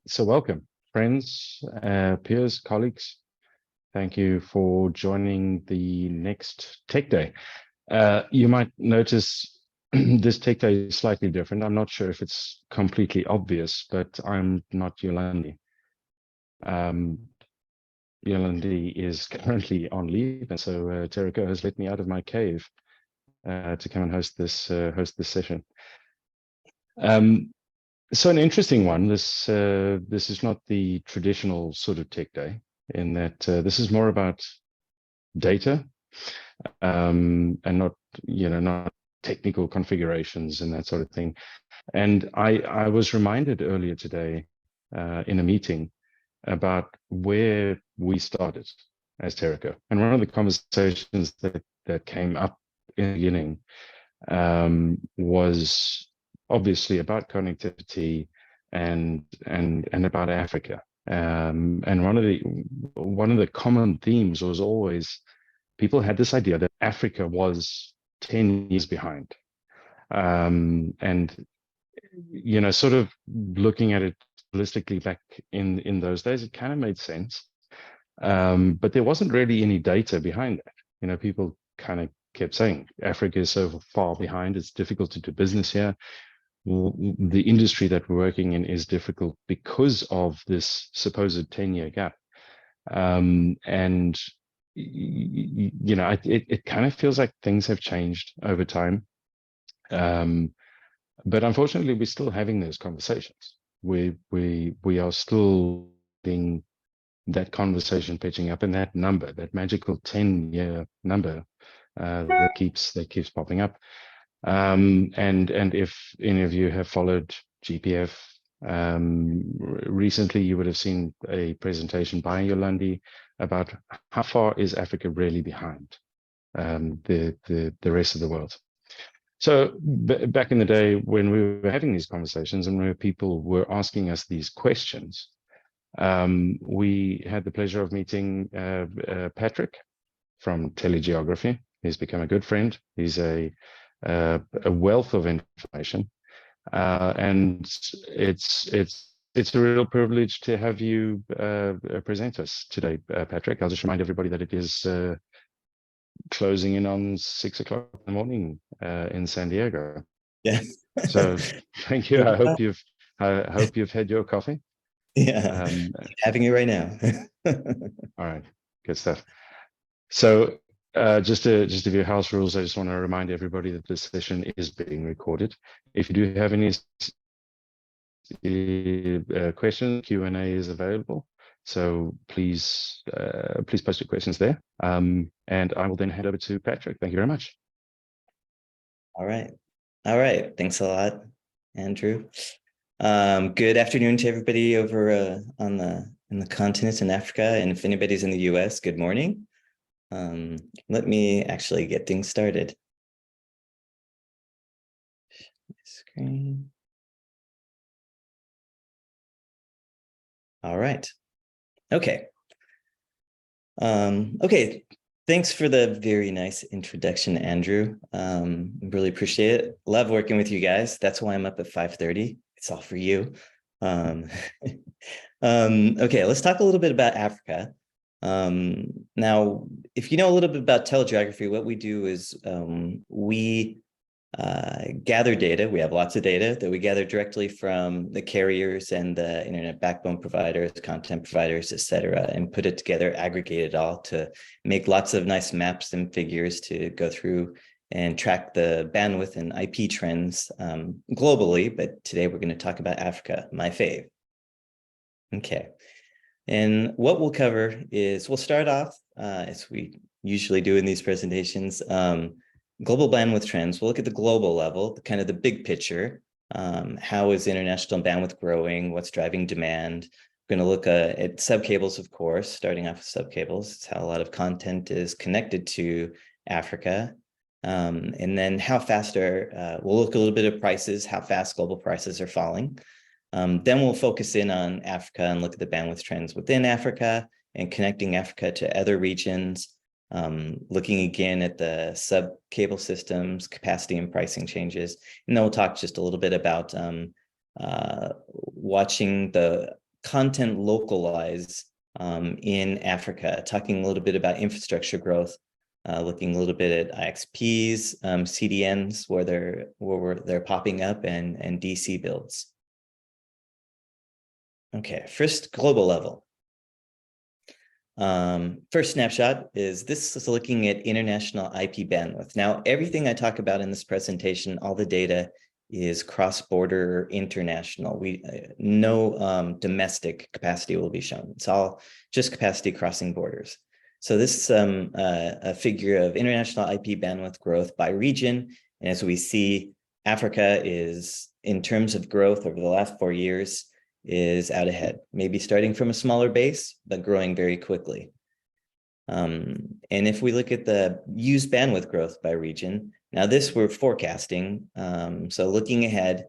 So welcome, friends, peers, colleagues. Thank you for joining the next Tech Day. You might notice this Tech Day is slightly different. I'm not sure if it's completely obvious, but I'm not Yolandi. Yolandi is currently on leave, and so Teraco has let me out of my cave to come and host this session. So an interesting one. This is not the traditional sort of tech day, in that this is more about data, and not technical configurations and that sort of thing. And I was reminded earlier today in a meeting about where we started as Teraco, and one of the conversations that came up in the beginning was obviously about connectivity and about Africa. And one of the common themes was always people had this idea that Africa was 10 years behind. And sort of looking at it holistically back in those days, it kind of made sense. But there wasn't really any data behind that. People kind of kept saying Africa is so far behind, it's difficult to do business here. The industry that we're working in is difficult because of this supposed 10-year gap. And it kind of feels like things have changed over time. But unfortunately, we're still having those conversations. We are still being that conversation pitching up, and that number, that magical 10-year number, that keeps popping up. And if any of you have followed GPF recently, you would have seen a presentation by Yolandi about how far is Africa really behind the rest of the world. So back in the day when we were having these conversations and where people were asking us these questions, we had the pleasure of meeting Patrick from Telegeography. He's become a good friend. He's a wealth of information, and it's a real privilege to have you present us today, Patrick. I'll just remind everybody that it is closing in on 6 o'clock in the morning in San Diego. Yeah. So thank you. I hope you've had your coffee. Yeah, having it right now. All right, good stuff. So just a few house rules. I just want to remind everybody that this session is being recorded. If you do have any questions, Q&A is available. So please post your questions there. And I will then hand over to Patrick. Thank you very much. All right. Thanks a lot, Andrew. Good afternoon to everybody over in the continent in Africa, and if anybody's in the US, good morning. Let me actually get things started. Screen. All right. Okay. Okay. Thanks for the very nice introduction, Andrew. Really appreciate it. Love working with you guys. That's why I'm up at 5:30. It's all for you. Okay, let's talk a little bit about Africa. Now, if you know a little bit about telegeography, what we do is we gather data. We have lots of data that we gather directly from the carriers and the internet backbone providers, content providers, etc., and put it together, aggregate it all to make lots of nice maps and figures to go through and track the bandwidth and IP trends globally. But today we're going to talk about Africa, my fave. Okay. And what we'll cover is, we'll start off, as we usually do in these presentations, global bandwidth trends. We'll look at the global level, kind of the big picture. How is international bandwidth growing? What's driving demand? We're going to look at subcables, of course, starting off with subcables. It's how a lot of content is connected to Africa. And then how fast we'll look a little bit at prices, how fast global prices are falling. Then we'll focus in on Africa and look at the bandwidth trends within Africa and connecting Africa to other regions, looking again at the sub-cable systems, capacity and pricing changes. And then we'll talk just a little bit about watching the content localize in Africa, talking a little bit about infrastructure growth, looking a little bit at IXPs, CDNs, where they're popping up, and DC builds. Okay, first global level. First snapshot is this is looking at international IP bandwidth. Now, everything I talk about in this presentation, all the data is cross-border international. No domestic capacity will be shown. It's all just capacity crossing borders. So this is a figure of international IP bandwidth growth by region. And as we see, Africa is, in terms of growth over the last 4 years, is out ahead, maybe starting from a smaller base, but growing very quickly. And if we look at the used bandwidth growth by region, now this we're forecasting. So looking ahead,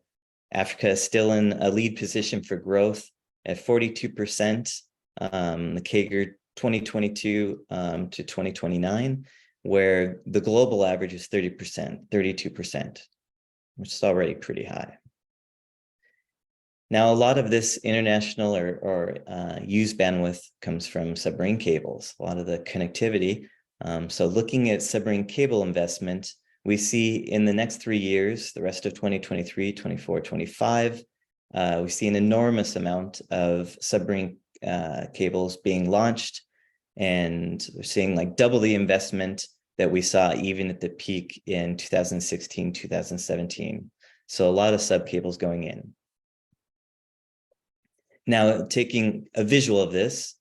Africa is still in a lead position for growth at 42%, the CAGR 2022 to 2029, where the global average is 30%, 32%, which is already pretty high. Now, a lot of this international or used bandwidth comes from submarine cables, a lot of the connectivity. So looking at submarine cable investment, we see in the next 3 years, the rest of 2023, 24, 25, we see an enormous amount of submarine cables being launched. And we're seeing like double the investment that we saw even at the peak in 2016, 2017. So a lot of sub cables going in. Now, taking a visual of this,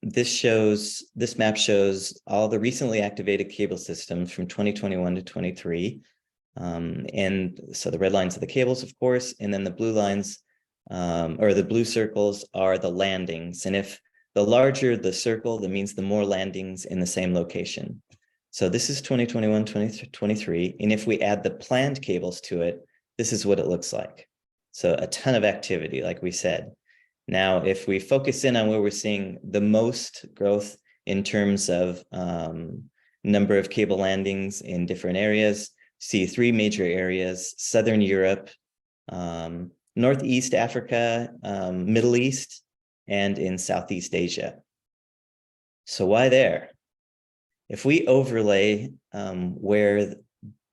this map shows all the recently activated cable systems from 2021 to 23. And so the red lines are the cables, of course, and then the blue lines or the blue circles are the landings. And if the larger the circle, that means the more landings in the same location. So this is 2021, 2023. And if we add the planned cables to it, this is what it looks like. So a ton of activity, like we said. Now, if we focus in on where we're seeing the most growth in terms of number of cable landings in different areas, see 3 major areas: Southern Europe, Northeast Africa, Middle East, and in Southeast Asia. So why there? If we overlay where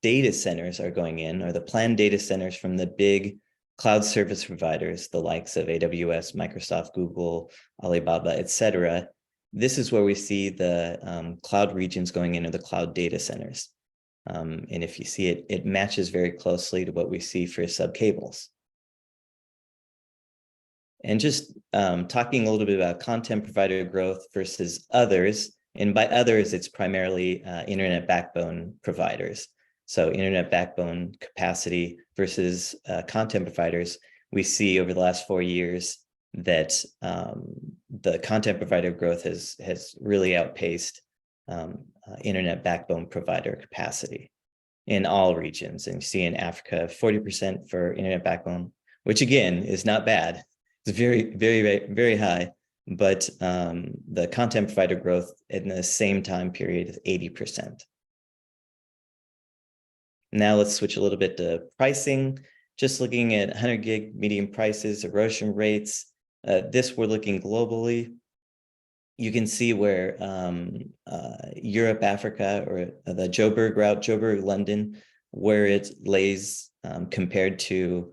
data centers are going in, or the planned data centers from the big cloud service providers, the likes of AWS, Microsoft, Google, Alibaba, etc., this is where we see the cloud regions going in, or the cloud data centers. And if you see it, it matches very closely to what we see for subcables. And just talking a little bit about content provider growth versus others, and by others, it's primarily internet backbone providers. So internet backbone capacity versus content providers, we see over the last 4 years that the content provider growth has really outpaced internet backbone provider capacity in all regions. And you see in Africa, 40% for internet backbone, which again is not bad. It's very, very, very high. But the content provider growth in the same time period is 80%. Now let's switch a little bit to pricing. Just looking at 100 gig median prices, erosion rates. This we're looking globally. You can see where Europe, Africa, or the Joburg route, Joburg, London, where it lays compared to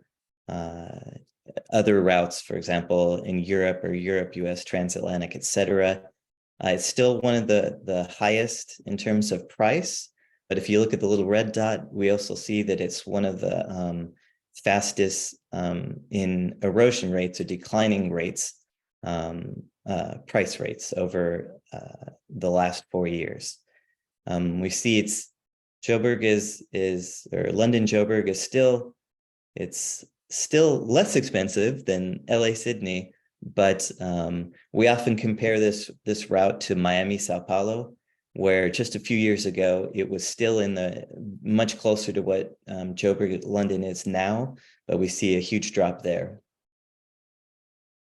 other routes, for example, in Europe or Europe, US, transatlantic, etc. It's still one of the highest in terms of price. But if you look at the little red dot, we also see that it's one of the fastest in erosion rates or declining rates, price rates over the last 4 years. We see it's Joburg or London Joburg is still less expensive than LA Sydney, but we often compare this route to Miami Sao Paulo, where just a few years ago, it was still in the much closer to what Joburg, London is now, but we see a huge drop there.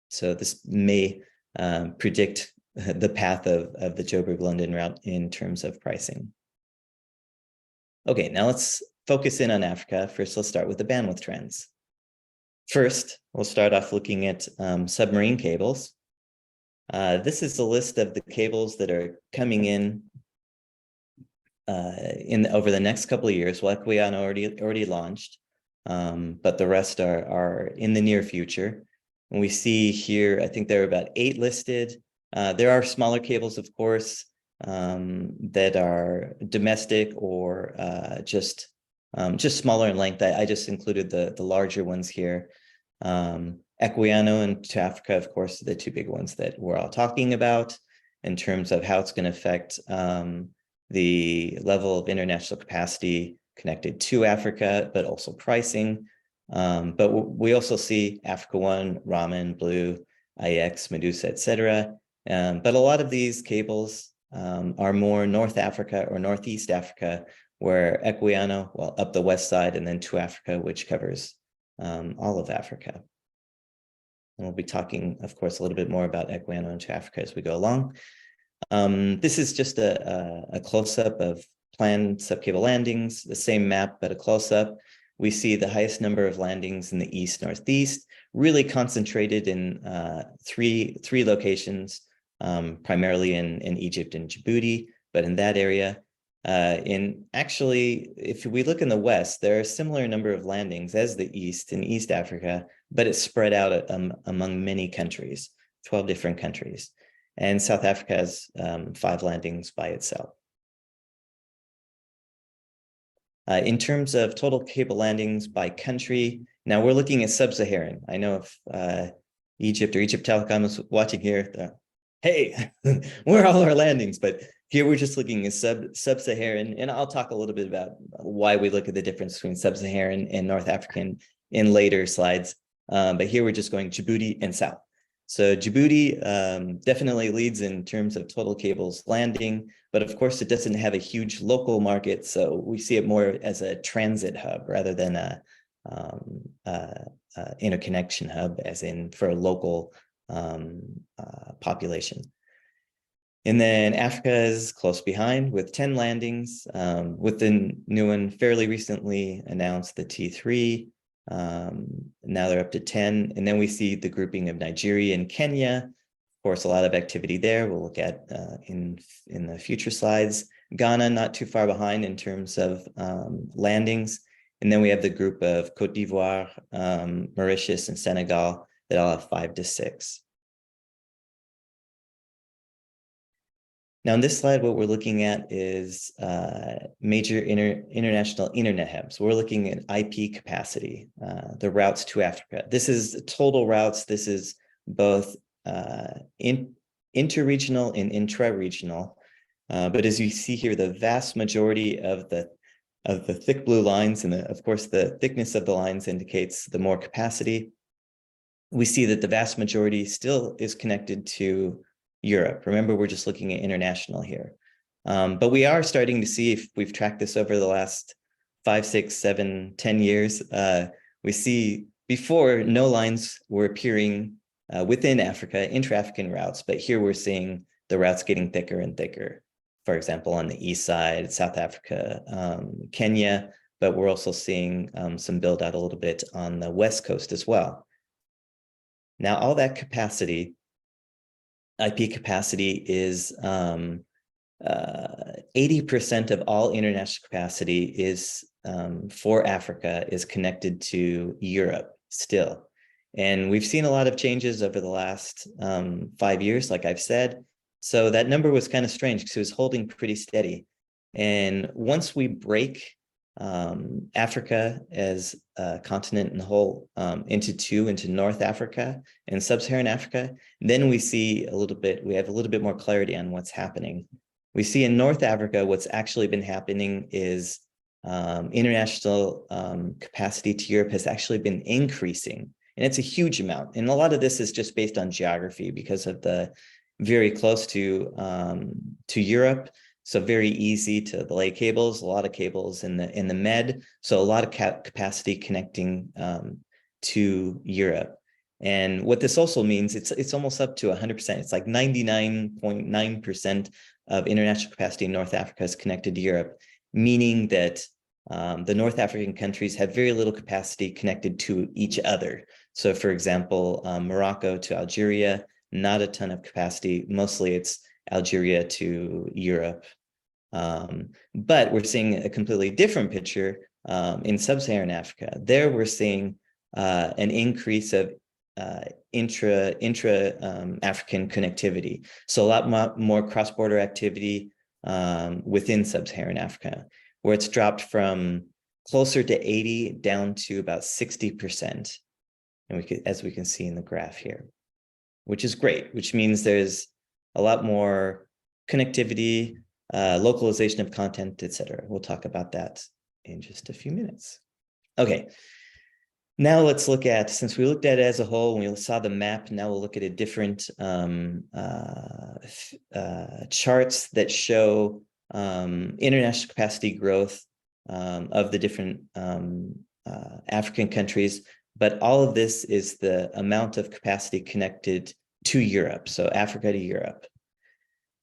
So this may predict the path of the Joburg, London route in terms of pricing. Okay, now let's focus in on Africa. First, let's start with the bandwidth trends. First, we'll start off looking at submarine cables. This is a list of the cables that are coming in over the next couple of years. Well, Equiano already launched, but the rest are in the near future. And we see here, I think there are about 8 listed. There are smaller cables, of course, that are domestic or just smaller in length. I just included the larger ones here. Equiano and to Africa, of course, are the 2 big ones that we're all talking about in terms of how it's going to affect the level of international capacity connected to Africa, but also pricing. But we also see Africa 1, Raman, Blue, IX, Medusa, etc. But a lot of these cables are more North Africa or Northeast Africa, where Equiano, well, up the west side, and then to Africa, which covers all of Africa. And we'll be talking, of course, a little bit more about Equiano and to Africa as we go along. This is just a close-up of planned subcable landings, the same map, but a close-up. We see the highest number of landings in the east northeast, really concentrated in three locations, primarily in Egypt and Djibouti, but in that area. Actually, if we look in the west, there are a similar number of landings as the east in East Africa, but it's spread out among many countries, 12 different countries. And South Africa has 5 landings by itself. In terms of total cable landings by country, now we're looking at sub-Saharan. I know if Egypt or Egypt Telecom is watching here, hey, where are all our landings? But here we're just looking at sub-Saharan, and I'll talk a little bit about why we look at the difference between sub-Saharan and North African in later slides. But here we're just going Djibouti and South. So Djibouti definitely leads in terms of total cables landing, but of course it doesn't have a huge local market. So we see it more as a transit hub rather than a interconnection hub, as in for a local population. And then Africa is close behind with 10 landings, with the new one fairly recently announced, the T3. Now they're up to 10. And then we see the grouping of Nigeria and Kenya. Of course, a lot of activity there. We'll look at in the future slides. Ghana, not too far behind in terms of landings. And then we have the group of Cote d'Ivoire, Mauritius, and Senegal that all have 5 to 6. Now, in this slide, what we're looking at is major international internet hubs. We're looking at IP capacity, the routes to Africa. This is total routes. This is both interregional and intra-regional. But as you see here, the vast majority of the thick blue lines, and of course, the thickness of the lines indicates the more capacity. We see that the vast majority still is connected to Europe. Remember, we're just looking at international here. But we are starting to see, if we've tracked this over the last 5, 6, 7, 10 years, we see before no lines were appearing within Africa, intra-African routes, but here we're seeing the routes getting thicker and thicker. For example, on the east side, South Africa, Kenya, but we're also seeing some build out a little bit on the west coast as well. Now, all that capacity, IP capacity, is 80% of all international capacity is for Africa is connected to Europe still. And we've seen a lot of changes over the last 5 years, like I've said. So that number was kind of strange because it was holding pretty steady. And once we break Africa as a continent and whole into 2, into North Africa and Sub-Saharan Africa, then we see we have a little bit more clarity on what's happening. We see in North Africa, what's actually been happening is international capacity to Europe has actually been increasing, and it's a huge amount. And a lot of this is just based on geography because of the very close to Europe. So very easy to lay cables, a lot of cables in the Med. So a lot of capacity connecting to Europe. And what this also means, it's almost up to 100%. It's like 99.9% of international capacity in North Africa is connected to Europe, meaning that the North African countries have very little capacity connected to each other. So for example, Morocco to Algeria, not a ton of capacity. Mostly it's Algeria to Europe. But we're seeing a completely different picture in sub-Saharan Africa. There we're seeing an increase of intra-African connectivity. So a lot more cross-border activity within sub-Saharan Africa, where it's dropped from closer to 80 down to about 60%. And as we can see in the graph here, which is great, which means there's a lot more connectivity, localization of content, etc. We'll talk about that in just a few minutes. Okay, now let's look at, since we looked at it as a whole, we saw the map, now we'll look at a different charts that show international capacity growth of the different African countries. But all of this is the amount of capacity connected to Europe, so Africa to Europe.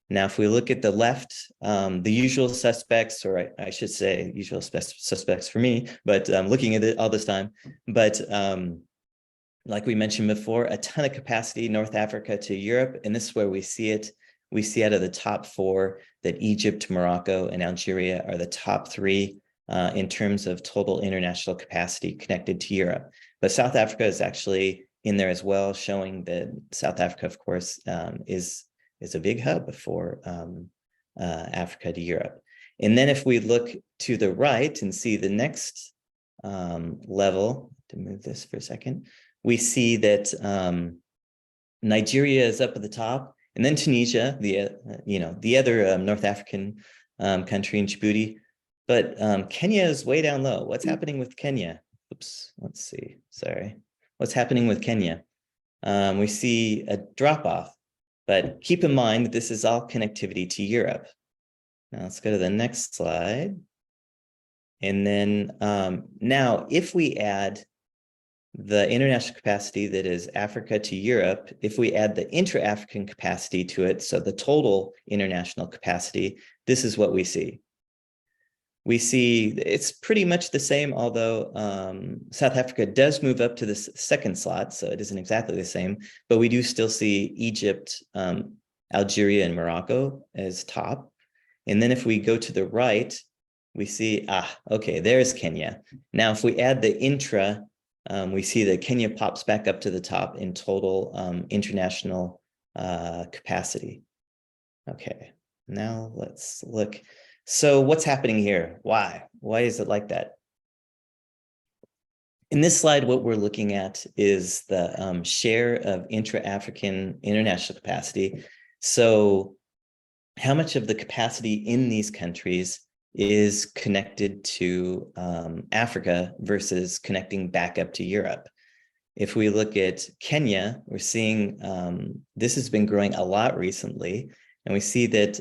Now, if we look at the left, the usual suspects, or I should say usual suspects for me, but looking at it all this time, but like we mentioned before, a ton of capacity, North Africa to Europe, and this is where we see it. We see out of the top four that Egypt, Morocco, and Algeria are the top three in terms of total international capacity connected to Europe. But South Africa is actually in there as well, showing that South Africa, of course, is a big hub for Africa to Europe. And then if we look to the right and see the next level, to move this for a second, we see that Nigeria is up at the top, and then Tunisia, the other North African country, in Djibouti. But Kenya is way down low. What's happening with Kenya? Oops, let's see, sorry. What's happening with Kenya? We see a drop-off, but keep in mind that this is all connectivity to Europe. Now let's go to the next slide. And then now if we add the international capacity that is Africa to Europe, if we add the intra-African capacity to it, so the total international capacity, this is what we see. We see it's pretty much the same, although South Africa does move up to this second slot, so it isn't exactly the same, but we do still see Egypt, Algeria, and Morocco as top. And then if we go to the right, we see, okay, there's Kenya. Now, if we add the intra, we see that Kenya pops back up to the top in total international capacity. Okay, now let's look. So what's happening here? Why? Why is it like that? In this slide, what we're looking at is the share of intra-African international capacity. So how much of the capacity in these countries is connected to Africa versus connecting back up to Europe? If we look at Kenya, we're seeing this has been growing a lot recently. And we see that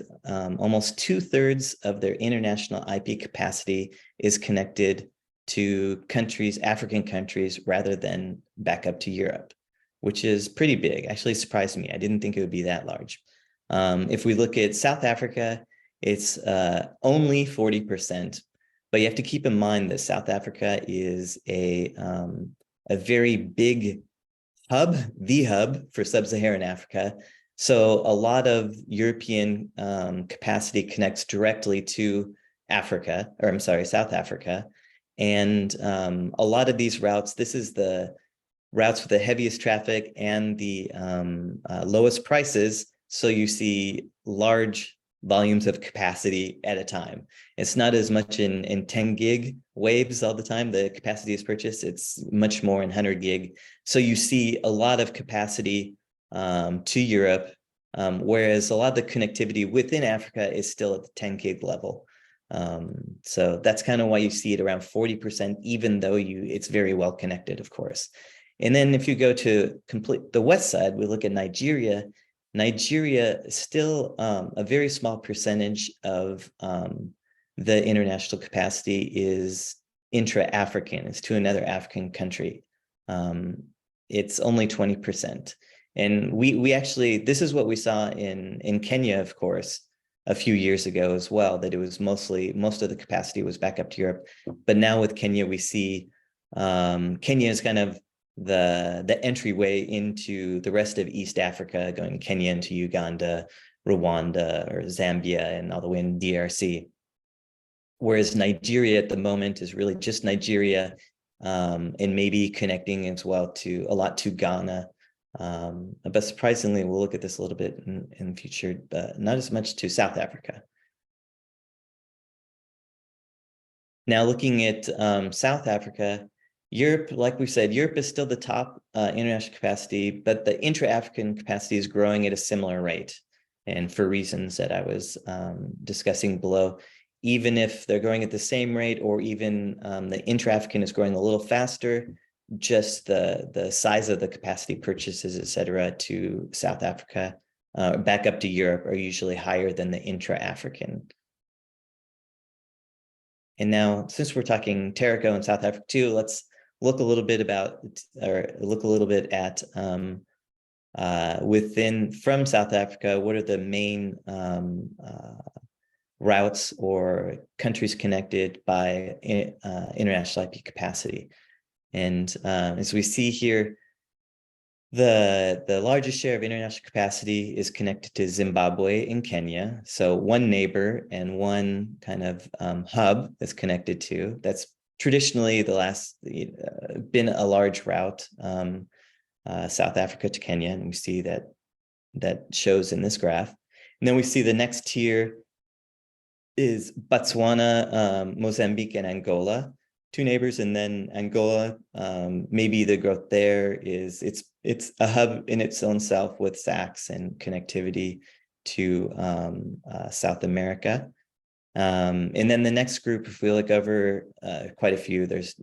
almost 2/3 of their international IP capacity is connected to countries, African countries, rather than back up to Europe, which is pretty big. Actually surprised me. I didn't think it would be that large. If we look at South Africa, it's only 40%, but you have to keep in mind that South Africa is a very big hub, the hub for sub-Saharan Africa. So a lot of European capacity connects directly to Africa, or I'm sorry, South Africa. And a lot of these routes, this is the routes with the heaviest traffic and the lowest prices. So you see large volumes of capacity at a time. It's not as much in 10 gig waves all the time, the capacity is purchased. It's much more in 100 gig. So you see a lot of capacity to Europe, whereas a lot of the connectivity within Africa is still at the 10 gig level. So that's kind of why you see it around 40%, even though it's very well connected, of course. And then if you go to complete the west side, we look at Nigeria. Nigeria is still a very small percentage of the international capacity is intra-African, it's to another African country. It's only 20%. And we actually, this is what we saw in Kenya, of course, a few years ago as well, that it was most of the capacity was back up to Europe. But now with Kenya, we see Kenya is kind of the entryway into the rest of East Africa, going Kenya into Uganda, Rwanda, or Zambia, and all the way in DRC. Whereas Nigeria at the moment is really just Nigeria, and maybe connecting as well to a lot to Ghana. But surprisingly, we'll look at this a little bit in the future, but not as much to South Africa. Now looking at South Africa, Europe, like we said, Europe is still the top international capacity, but the intra-African capacity is growing at a similar rate. And for reasons that I was discussing below, even if they're growing at the same rate, or even the intra-African is growing a little faster, just the size of the capacity purchases, et cetera, to South Africa, back up to Europe, are usually higher than the intra-African. And now, since we're talking Teraco in South Africa too, let's look a little bit at from South Africa, what are the main routes or countries connected by international IP capacity. And as we see here, the largest share of international capacity is connected to Zimbabwe and Kenya. So one neighbor and one kind of hub that's connected to. That's traditionally been a large route, South Africa to Kenya, and we see that shows in this graph. And then we see the next tier is Botswana, Mozambique, and Angola, two neighbors, and then Angola. Maybe the growth there is it's a hub in its own self with SACs and connectivity to South America. And then the next group, if we look over quite a few, there's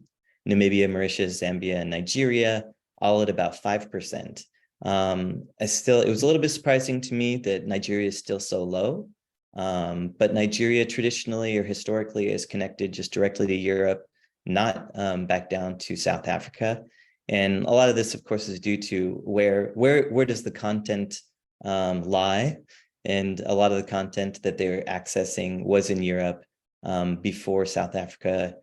Namibia, Mauritius, Zambia, and Nigeria, all at about 5%. It was a little bit surprising to me that Nigeria is still so low. But Nigeria traditionally or historically is connected just directly to Europe, not back down to South Africa. And a lot of this, of course, is due to where does the content lie? And a lot of the content that they're accessing was in Europe before South Africa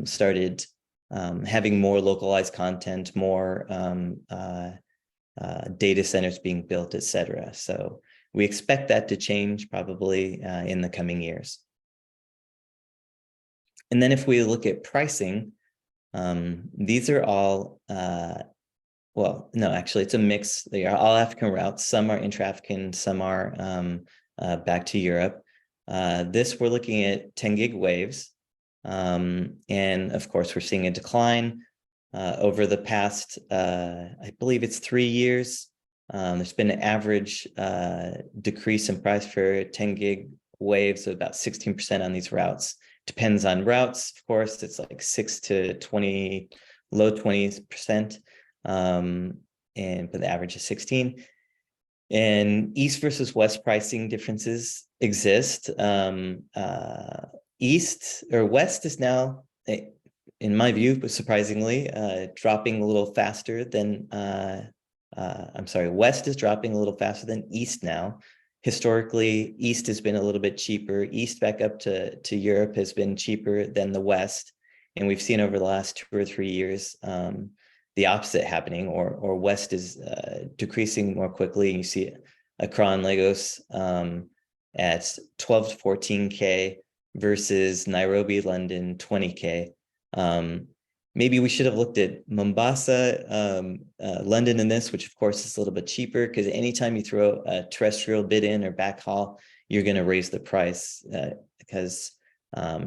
started having more localized content, more data centers being built, et cetera. So we expect that to change probably in the coming years. And then if we look at pricing, these are all, well, no, actually it's a mix. They are all African routes. Some are intra-African, some are back to Europe. This we're looking at 10 gig waves. And of course, we're seeing a decline over the past, I believe it's 3 years. There's been an average decrease in price for 10 gig waves of about 16% on these routes. Depends on routes, of course. It's like 6 to 20, low 20%, but the average is 16. And east versus west pricing differences exist. East or west is now, in my view, surprisingly, dropping a little faster than. I'm sorry, west is dropping a little faster than east now. Historically, east has been a little bit cheaper. East back up to Europe has been cheaper than the west. And we've seen over the last 2 or 3 years the opposite happening, or west is decreasing more quickly. And you see Accra and Lagos at 12 to 14K versus Nairobi, London, 20K. Maybe we should have looked at Mombasa, London in this, which of course is a little bit cheaper, because anytime you throw a terrestrial bid in or backhaul, you're going to raise the price because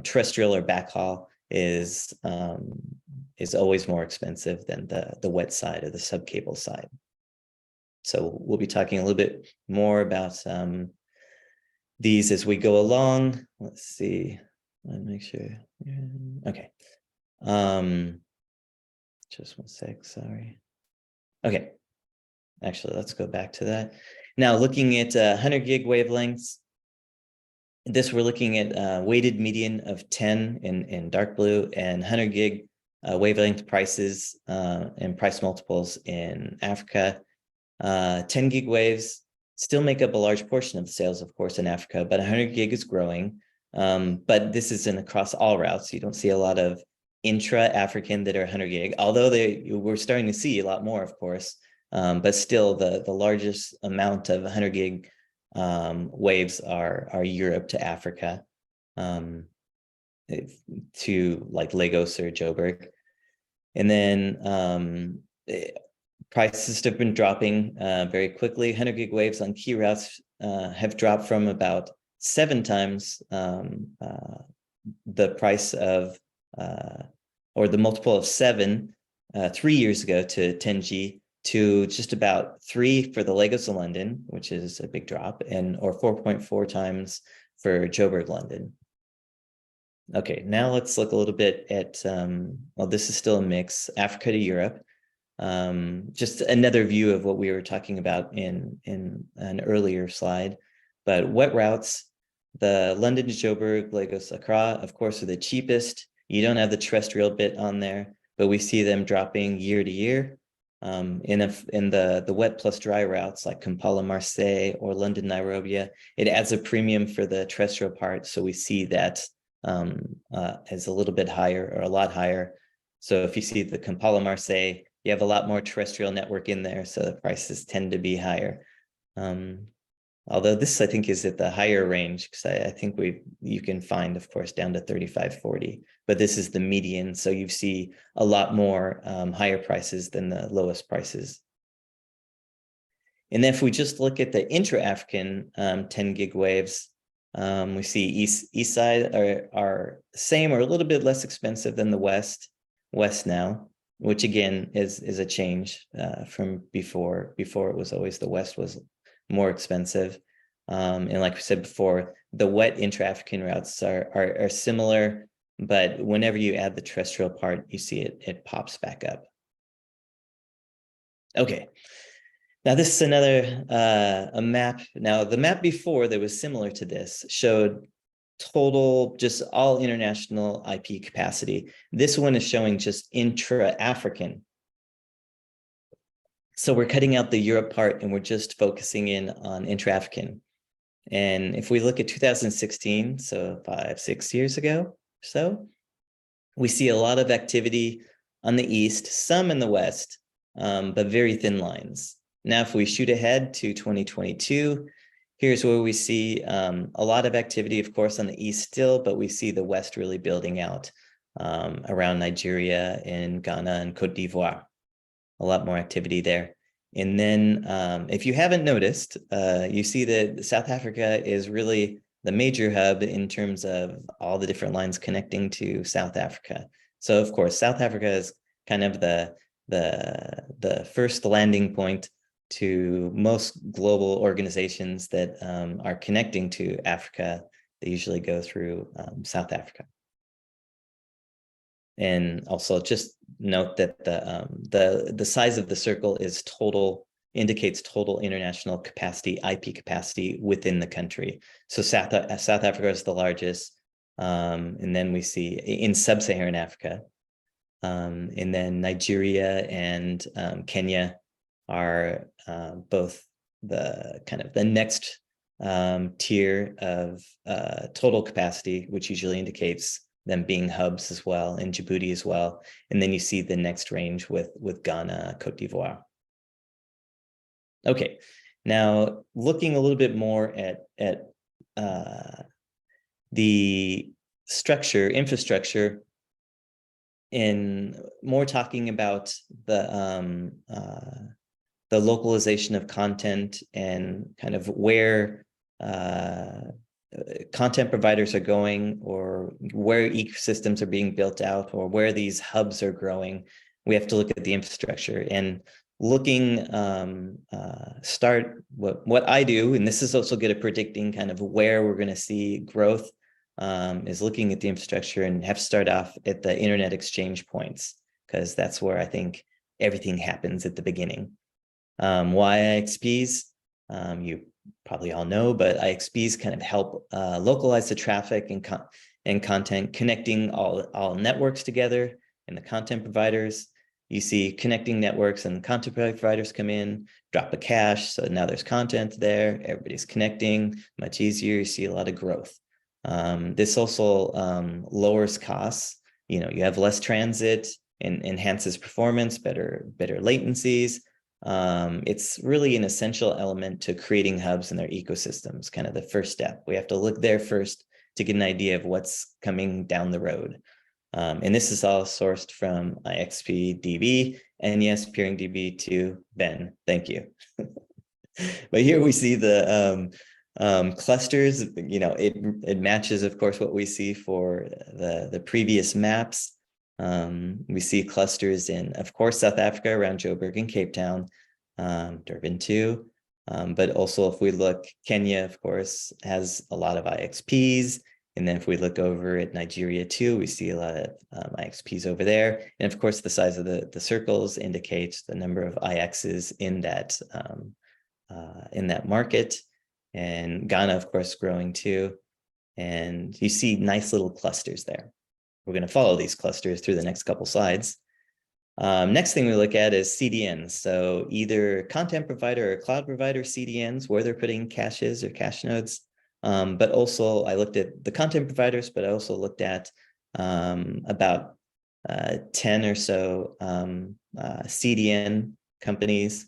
terrestrial or backhaul is always more expensive than the wet side or the subcable side. So we'll be talking a little bit more about these as we go along. Let's see. Let me make sure. Okay. Just 1 sec, sorry. Okay, actually, let's go back to that. Now, looking at 100 gig wavelengths, this we're looking at weighted median of 10 in dark blue and 100 gig wavelength prices and price multiples in Africa. 10 gig waves still make up a large portion of the sales, of course, in Africa, but 100 gig is growing. But this isn't across all routes. You don't see a lot of intra-African that are 100 gig, although we're starting to see a lot more, of course, but still the largest amount of 100 gig waves are Europe to Africa, to like Lagos or Joburg. And then prices have been dropping very quickly. 100 gig waves on key routes have dropped from about 7 times the price of, or the multiple of 7 3 years ago to 10G, to just about 3 for the Lagos of London, which is a big drop, or 4.4 times for Joburg, London. Okay, now let's look a little bit at, well, this is still a mix, Africa to Europe. Just another view of what we were talking about in an earlier slide. But wet routes, the London to Joburg, Lagos, Accra, of course, are the cheapest. You don't have the terrestrial bit on there, but we see them dropping year to year. In the wet plus dry routes like Kampala, Marseille, or London, Nairobi, it adds a premium for the terrestrial part. So we see that as a little bit higher, or a lot higher. So if you see the Kampala, Marseille, you have a lot more terrestrial network in there, so the prices tend to be higher. Although this, I think, is at the higher range, because I think you can find, of course, down to 35-40, but this is the median, so you see a lot more higher prices than the lowest prices. And then if we just look at the intra-African 10 gig waves, we see east side are same or a little bit less expensive than the west now, which again is a change from before. Before it was always the west was more expensive. And like we said before, the wet intra-African routes are similar, but whenever you add the terrestrial part, you see it pops back up. Okay. Now this is another a map. Now the map before that was similar to this showed total, just all international IP capacity. This one is showing just intra-African. So we're cutting out the Europe part and we're just focusing in on intra-African. And if we look at 2016, so 5-6 years ago or so, we see a lot of activity on the east, some in the west, but very thin lines. Now, if we shoot ahead to 2022, here's where we see a lot of activity, of course, on the east still, but we see the west really building out around Nigeria and Ghana and Cote d'Ivoire. A lot more activity there. And then if you haven't noticed, you see that South Africa is really the major hub in terms of all the different lines connecting to South Africa. So of course, South Africa is kind of the first landing point to most global organizations that are connecting to Africa. They usually go through South Africa. And also just note that the size of the circle is indicates total international capacity, IP capacity within the country. So South Africa is the largest, and then we see in sub-Saharan Africa, and then Nigeria and Kenya are both the kind of the next tier of total capacity, which usually indicates them being hubs as well, and Djibouti as well. And then you see the next range with Ghana, Cote d'Ivoire. Okay, now looking a little bit more at the infrastructure, and more talking about the localization of content and kind of where content providers are going, or where ecosystems are being built out, or where these hubs are growing. We have to look at the infrastructure, and looking start what I do, and this is also good at predicting kind of where we're going to see growth, is looking at the infrastructure and have to start off at the internet exchange points, because that's where I think everything happens at the beginning. Why IXPs? You probably all know, but IXPs kind of help localize the traffic and content, connecting all networks together, and the content providers. You see connecting networks, and content providers come in, drop a cache, so now there's content there, everybody's connecting, much easier, you see a lot of growth. This also lowers costs, you have less transit and enhances performance, better latencies. It's really an essential element to creating hubs and their ecosystems, kind of the first step. We have to look there first to get an idea of what's coming down the road. And this is all sourced from IXPDB, and yes, PeeringDB to Ben. Thank you. But here we see the clusters. It matches, of course, what we see for the previous maps. We see clusters in, of course, South Africa around Joburg and Cape Town, Durban too. But also if we look, Kenya, of course, has a lot of IXPs. And then if we look over at Nigeria too, we see a lot of IXPs over there. And of course, the size of the circles indicates the number of IXs in that market. And Ghana, of course, growing too. And you see nice little clusters there. We're going to follow these clusters through the next couple slides. Next thing we look at is CDNs. So either content provider or cloud provider CDNs, where they're putting caches or cache nodes. But also I looked at the content providers, but I also looked at about 10 or so CDN companies.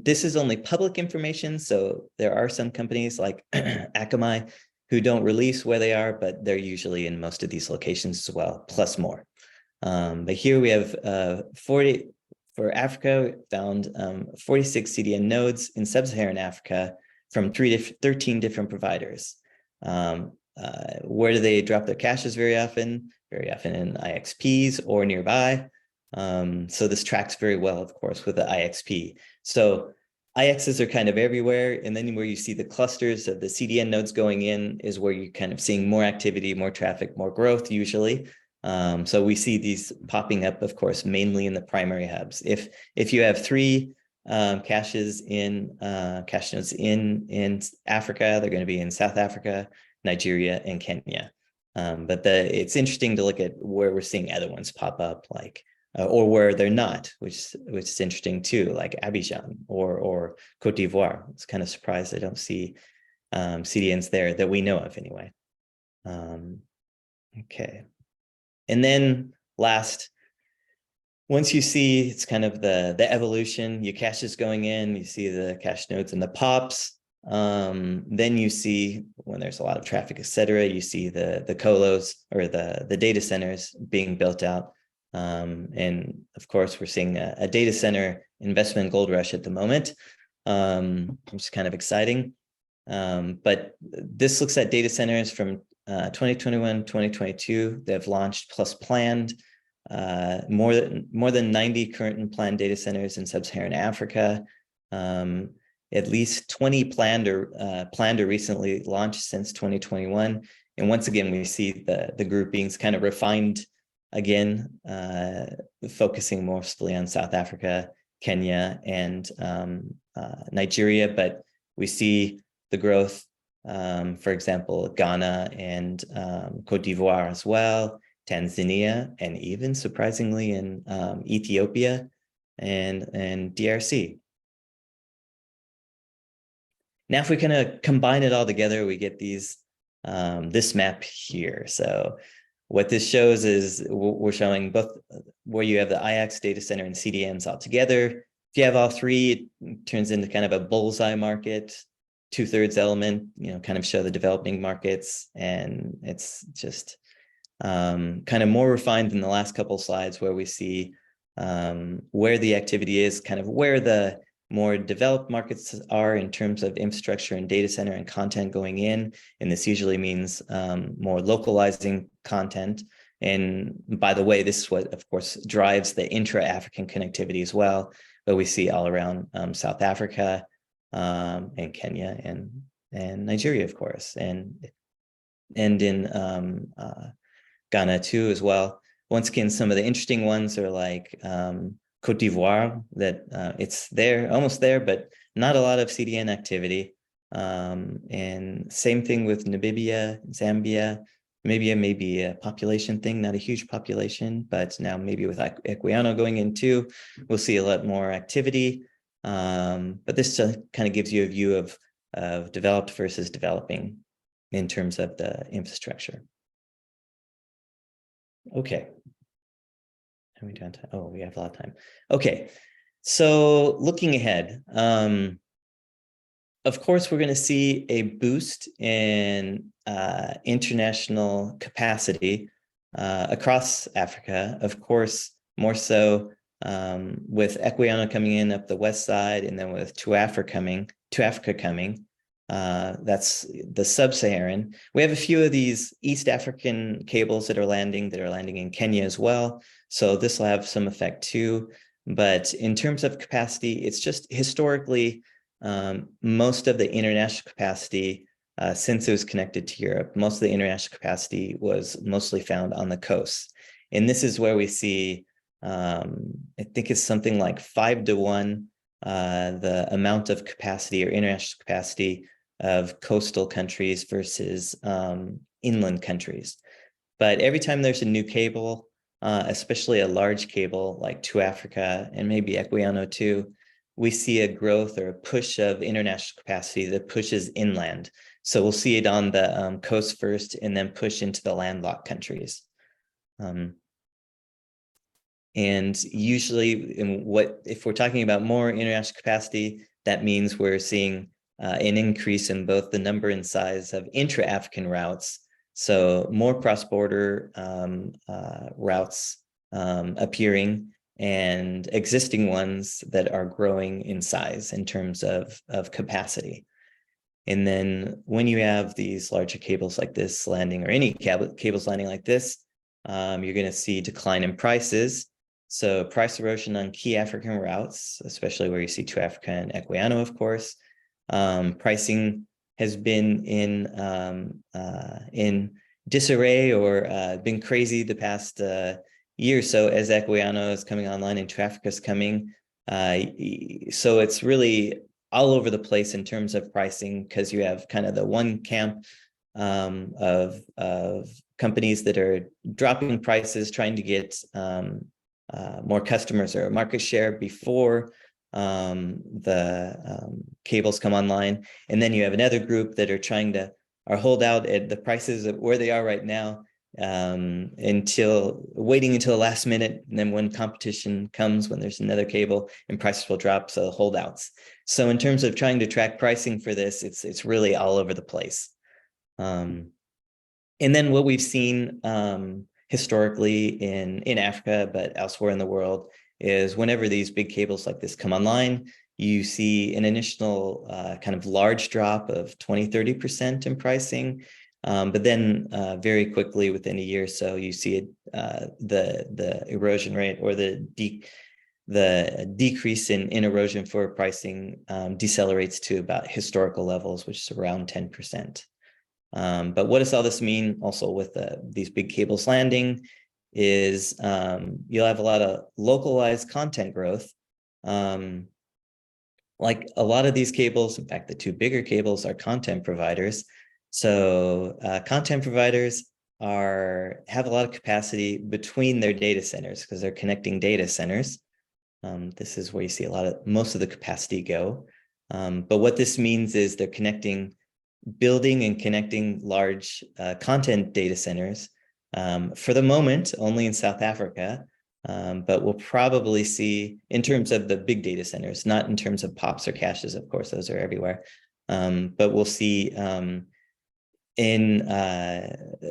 This is only public information. So there are some companies like Akamai who don't release where they are, but they're usually in most of these locations as well, plus more. But here we have 40 for Africa, found 46 CDN nodes in sub-Saharan Africa from 13 different providers. Where do they drop their caches very often? Very often in IXPs or nearby. So this tracks very well, of course, with the IXP. So IXs are kind of everywhere. And then where you see the clusters of the CDN nodes going in is where you're kind of seeing more activity, more traffic, more growth usually. So we see these popping up, of course, mainly in the primary hubs. If you have 3 caches in cache nodes in Africa, they're going to be in South Africa, Nigeria, and Kenya. But it's interesting to look at where we're seeing other ones pop up, like or where they're not, which is interesting too, like Abidjan or Cote d'Ivoire. It's kind of surprised I don't see CDNs there that we know of anyway. Okay. And then last, once you see it's kind of the evolution, your caches going in, you see the cache nodes and the pops. Then you see when there's a lot of traffic, et cetera, you see the colos or the data centers being built out. And of course, we're seeing a data center investment gold rush at the moment, which is kind of exciting. But this looks at data centers from 2021, 2022. They've launched plus planned more than 90 current and planned data centers in sub-Saharan Africa. At least 20 planned or recently launched since 2021. And once again, we see the groupings kind of refined again, focusing mostly on South Africa, Kenya, and Nigeria. But we see the growth, for example, Ghana and Cote d'Ivoire as well, Tanzania, and even surprisingly in Ethiopia and DRC. Now, if we kind of combine it all together, we get these this map here. So what this shows is we're showing both where you have the IX data center and CDNs all together. If you have all 3, it turns into kind of a bullseye market, 2/3 element, kind of show the developing markets. And it's just kind of more refined than the last couple of slides where we see where the activity is, kind of where the more developed markets are in terms of infrastructure and data center and content going in. And this usually means more localizing content. And by the way, this is what, of course, drives the intra-African connectivity as well. But we see all around South Africa and Kenya and Nigeria, of course, and in Ghana too as well. Once again, some of the interesting ones are like Cote d'Ivoire, that it's there, almost there, but not a lot of CDN activity. And same thing with Namibia, Zambia. Namibia may be a population thing, not a huge population, but now maybe with Equiano going in too, we'll see a lot more activity. But this kind of gives you a view of developed versus developing in terms of the infrastructure. Okay. How are we doing? Oh, we have a lot of time. Okay. So looking ahead, of course, we're going to see a boost in international capacity across Africa. Of course, more so with Equiano coming in up the west side, and then with to Africa coming. That's the sub-Saharan. We have a few of these East African cables that are landing in Kenya as well. So this will have some effect too. But in terms of capacity, it's just historically most of the international capacity, since it was connected to Europe, most of the international capacity was mostly found on the coast. And this is where we see, I think it's something like 5-to-1, the amount of capacity or international capacity of coastal countries versus inland countries. But every time there's a new cable, especially a large cable like to Africa and maybe Equiano too, we see a growth or a push of international capacity that pushes inland. So we'll see it on the coast first and then push into the landlocked countries. And usually, if we're talking about more international capacity, that means we're seeing an increase in both the number and size of intra-African routes. So more cross-border routes appearing, and existing ones that are growing in size in terms of capacity. And then when you have these larger cables like this landing, or any cables landing like this, you're going to see decline in prices. So price erosion on key African routes, especially where you see to Africa and Equiano, of course. Pricing has been in disarray or been crazy the past year or so as Equiano is coming online and to Africa is coming. So it's really all over the place in terms of pricing, because you have kind of the one camp of companies that are dropping prices, trying to get more customers or market share before the cables come online. And then you have another group that are hold out at the prices of where they are right now, waiting until the last minute. And then when competition comes, when there's another cable, and prices will drop, so holdouts. So in terms of trying to track pricing for this, it's really all over the place. And then what we've seen historically in Africa, but elsewhere in the world, is whenever these big cables like this come online, you see an initial kind of large drop of 20-30% in pricing. But then very quickly, within a year or so, you see the erosion rate, or the decrease in erosion for pricing decelerates to about historical levels, which is around 10%. But what does all this mean also with these big cables landing is you'll have a lot of localized content growth. Like a lot of these cables, in fact, the two bigger cables are content providers. So content providers have a lot of capacity between their data centers, because they're connecting data centers. This is where you see most of the capacity go. But what this means is they're building and connecting large content data centers, for the moment only in South Africa, but we'll probably see, in terms of the big data centers, not in terms of POPs or caches, of course, those are everywhere, but we'll see in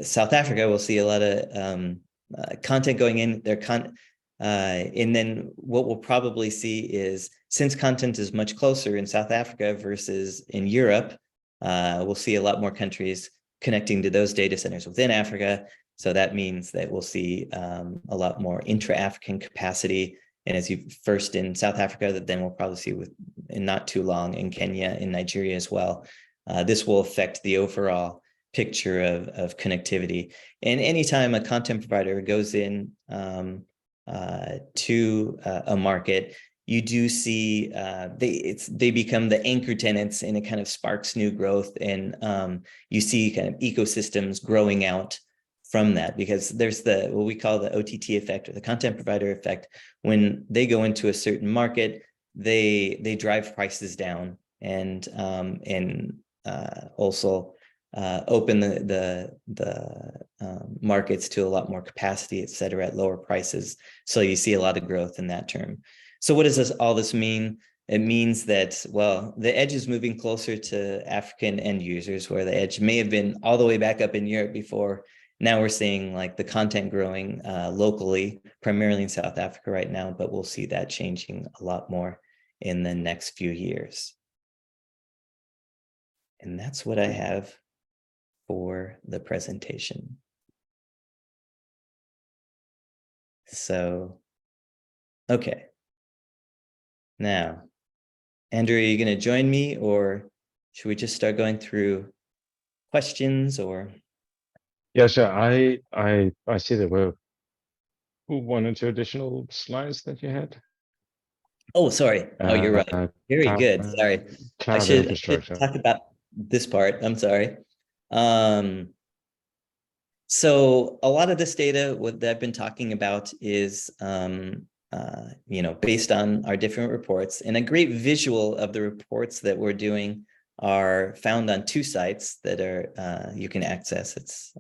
South Africa, we'll see a lot of content going in there. And then what we'll probably see is, since content is much closer in South Africa versus in Europe, we'll see a lot more countries connecting to those data centers within Africa. So that means that we'll see a lot more intra-African capacity. And as you first in South Africa, that then we'll probably see in not too long in Kenya, in Nigeria as well. This will affect the overall picture of connectivity. And anytime a content provider goes in to a market, you do see they become the anchor tenants, and it kind of sparks new growth. And you see kind of ecosystems growing out from that, because there's what we call the OTT effect, or the content provider effect. When they go into a certain market, they drive prices down and also open the markets to a lot more capacity, et cetera, at lower prices. So you see a lot of growth in that term. So what does all this mean? It means that, well, the edge is moving closer to African end users, where the edge may have been all the way back up in Europe before. Now we're seeing like the content growing locally, primarily in South Africa right now, but we'll see that changing a lot more in the next few years. And that's what I have for the presentation. So, okay. Now, Andrew, are you going to join me, or should we just start going through questions? Or Yeah, sure. I see there were one or two additional slides that you had. oh, sorry. Oh, you're right. Very good. Sorry. I should talk about this part. I'm sorry. So a lot of this data, what I've been talking about is, based on our different reports, and a great visual of the reports that we're doing are found on two sites that are you can access. It's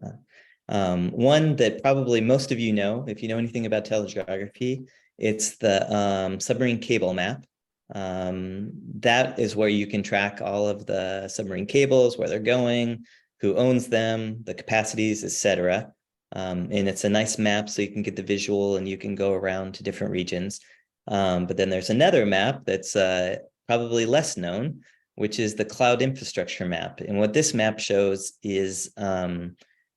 one that probably most of you know, if you know anything about telegeography, it's the submarine cable map. That is where you can track all of the submarine cables, where they're going, who owns them, the capacities, etc. And it's a nice map, so you can get the visual and you can go around to different regions. But then there's another map that's probably less known, which is the cloud infrastructure map. And what this map shows is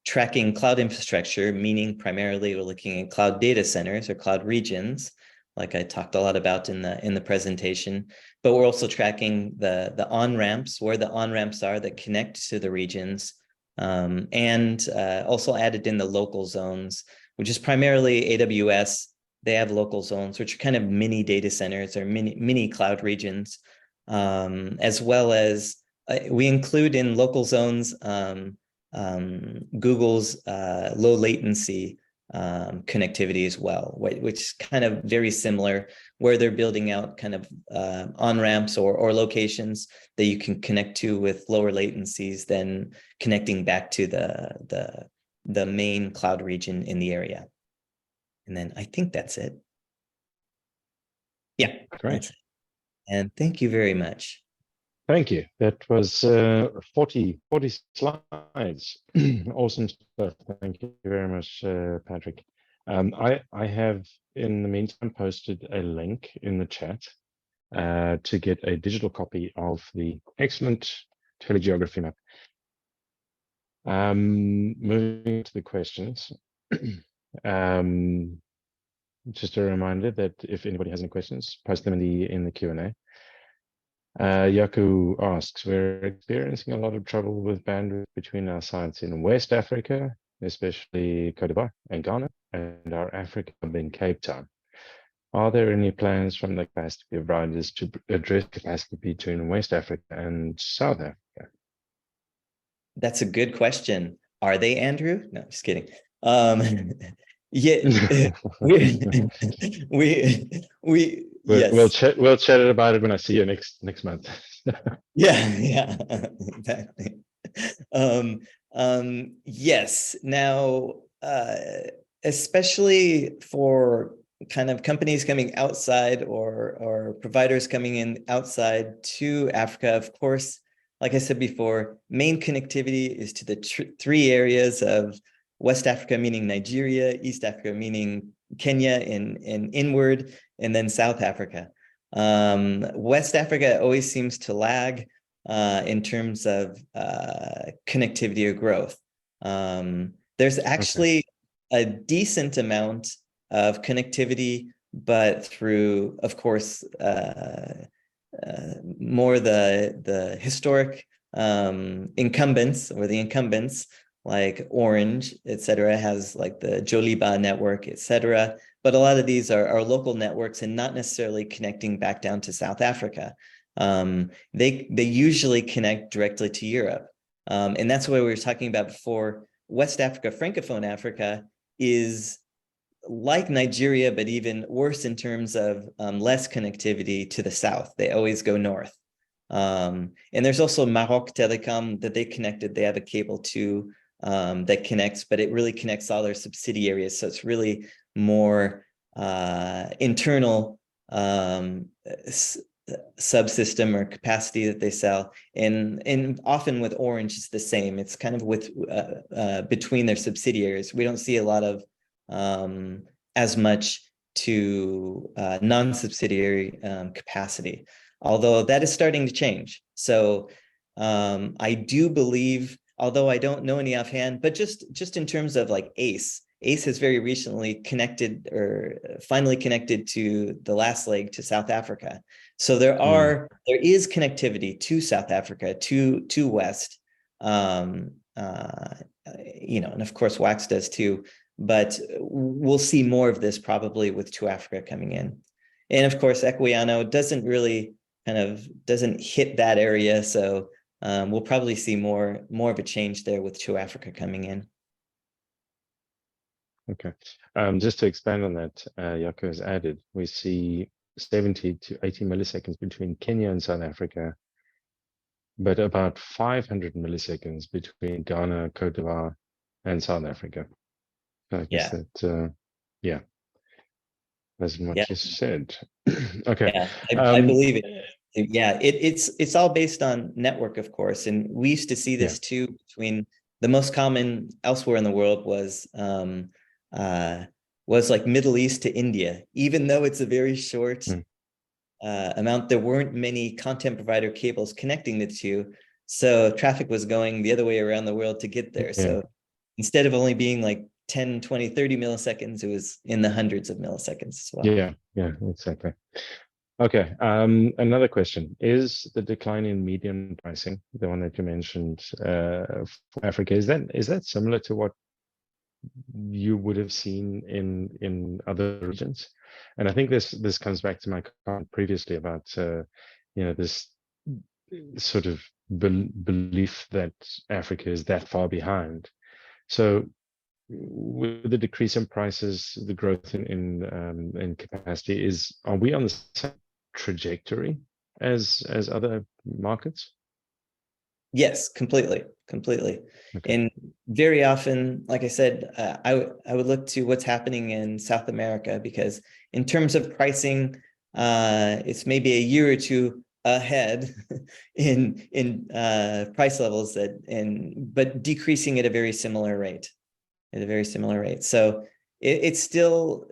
tracking cloud infrastructure, meaning primarily we're looking at cloud data centers or cloud regions, like I talked a lot about in the presentation. But we're also tracking the on-ramps, where the on-ramps are that connect to the regions, and also added in the local zones, which is primarily AWS. They have local zones, which are kind of mini data centers or mini cloud regions, as well as we include in local zones Google's low latency connectivity as well, which is kind of very similar, where they're building out kind of on-ramps or locations that you can connect to with lower latencies than connecting back to the main cloud region in the area. And then I think that's it. Yeah, great. And thank you very much. Thank you. That was 40 slides. Awesome stuff. Thank you very much, Patrick. I have, in the meantime, posted a link in the chat to get a digital copy of the excellent telegeography map. Moving to the questions. Just a reminder that if anybody has any questions, post them in the Q&A. Yaku asks, we're experiencing a lot of trouble with bandwidth between our sites in West Africa, especially Cote d'Ivoire and Ghana, and our Africa hub in Cape Town. Are there any plans from the capacity providers to address capacity between West Africa and South Africa? That's a good question. Are they, Andrew? No, just kidding. Yeah, We'll chat about it when I see you next month. yeah, exactly. Yes. Now, especially for kind of companies coming outside or providers coming in outside to Africa, of course, like I said before, main connectivity is to the three areas of West Africa, meaning Nigeria, East Africa, meaning Kenya and inward, and then South Africa. West Africa always seems to lag in terms of connectivity or growth. There's actually a decent amount of connectivity, but through, of course, more the historic incumbents, or the incumbents like Orange, et cetera, has like the Joliba network, et cetera. But a lot of these are local networks and not necessarily connecting back down to South Africa. They usually connect directly to Europe. And that's what we were talking about before. West Africa, Francophone Africa, is like Nigeria, but even worse in terms of less connectivity to the south. They always go north. And there's also Maroc Telecom that they connected. They have a cable too that connects, but it really connects all their subsidiaries. So it's really more internal subsystem or capacity that they sell. And often with Orange, it's the same. It's kind of with between their subsidiaries. We don't see a lot of as much to non-subsidiary capacity, although that is starting to change. So I do believe, although I don't know any offhand, but just in terms of like ACE has very recently connected or finally connected to the last leg to South Africa. So there is connectivity to South Africa, to West, and of course Wax does too, but we'll see more of this probably with To Africa coming in. And of course, Equiano doesn't hit that area. So we'll probably see more of a change there with To Africa coming in. Okay. Just to expand on that, Jaco has added, we see 70 to 80 milliseconds between Kenya and South Africa, but about 500 milliseconds between Ghana, Cote d'Ivoire, and South Africa. So I guess that, that's what you said. Okay. Yeah, I believe it. Yeah, it's all based on network, of course. And we used to see this too between the most common elsewhere in the world was like Middle East to India, even though it's a very short amount. There weren't many content provider cables connecting the two. So traffic was going the other way around the world to get there. So instead of only being like 10, 20, 30 milliseconds, it was in the hundreds of milliseconds as well. Yeah, exactly. Okay, another question. Is the decline in median pricing, the one that you mentioned for Africa, is that similar to what you would have seen in other regions? And I think this comes back to my comment previously about this sort of belief that Africa is that far behind. So with the decrease in prices, the growth in capacity, are we on the same trajectory as other markets? Yes, completely. Okay. And very often, like I said, I would look to what's happening in South America, because in terms of pricing, it's maybe a year or two ahead in price levels but decreasing at a very similar rate. So it's still,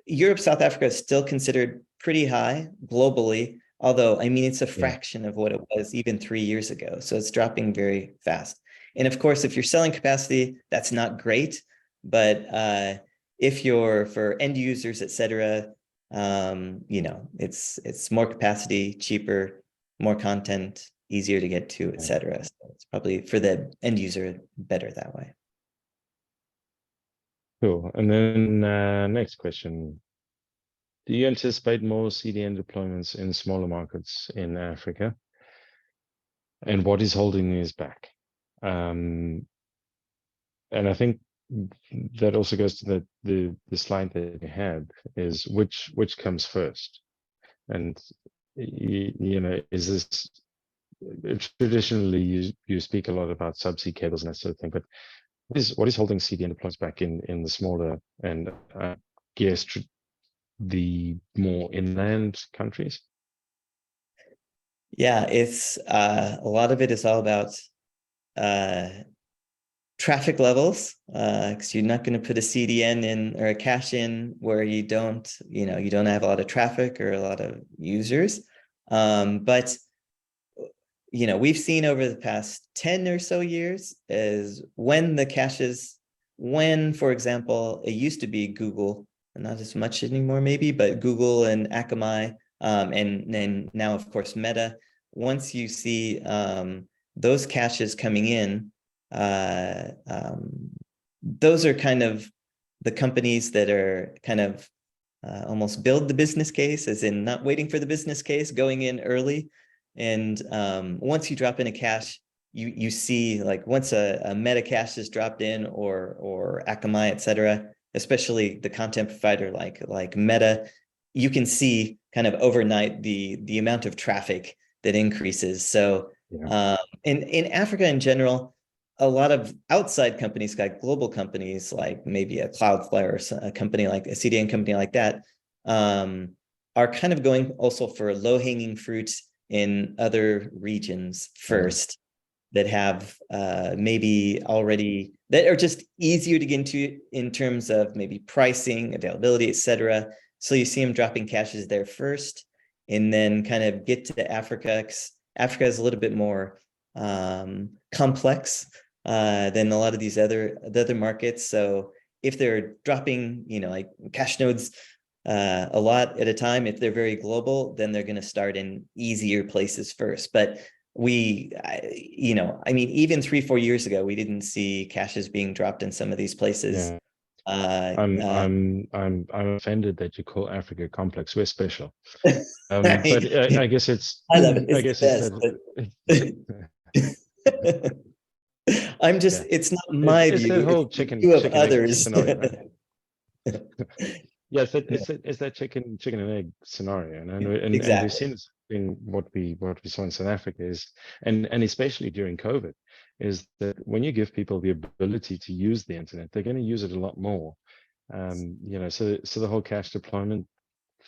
Europe, South Africa is still considered pretty high globally, although, I mean, it's a fraction of what it was even 3 years ago. So it's dropping very fast. And of course, if you're selling capacity, that's not great. But if you're for end users, et cetera, it's more capacity, cheaper, more content, easier to get to, et cetera. So it's probably for the end user better that way. Cool. And then next question. Do you anticipate more CDN deployments in smaller markets in Africa? And what is holding these back? And I think that also goes to the slide that you had, is which comes first? And is this traditionally you speak a lot about subsea cables and that sort of thing, but what is holding CDN deployments back in the smaller and guess the more inland countries? Yeah, it's a lot of it is all about traffic levels, because you're not going to put a CDN in or a cache in where you don't have a lot of traffic or a lot of users. But we've seen over the past 10 or so years is when the caches, for example, it used to be Google, and not as much anymore maybe, but Google and Akamai, and then now, of course, Meta. Once you see those caches coming in, those are kind of the companies that are kind of almost build the business case, as in not waiting for the business case, going in early. And once you drop in a cache, you see, like, once a Meta cache is dropped in or Akamai, et cetera, especially the content provider like Meta, you can see kind of overnight the amount of traffic that increases. So in Africa in general, a lot of outside companies, like global companies, like maybe a Cloudflare or a company like a CDN company like that, are kind of going also for low-hanging fruits in other regions first, that have maybe already, that are just easier to get into in terms of maybe pricing, availability, etc. So you see them dropping caches there first, and then kind of get to Africa, 'cause Africa is a little bit more complex than a lot of these other markets. So if they're dropping, like cache nodes a lot at a time, if they're very global, then they're going to start in easier places first. But I mean, even 3-4 years ago, we didn't see caches being dropped in some of these places. I'm offended that you call Africa complex. We're special. But I guess it's. I love it. I guess it's that. I'm just. It's not my it's view. that whole it's chicken of egg others. scenario, right? Yes, it's that chicken and egg scenario, and Exactly. we've seen this in what we saw in South Africa is, and especially during COVID, is that when you give people the ability to use the internet, they're going to use it a lot more. So the whole cache deployment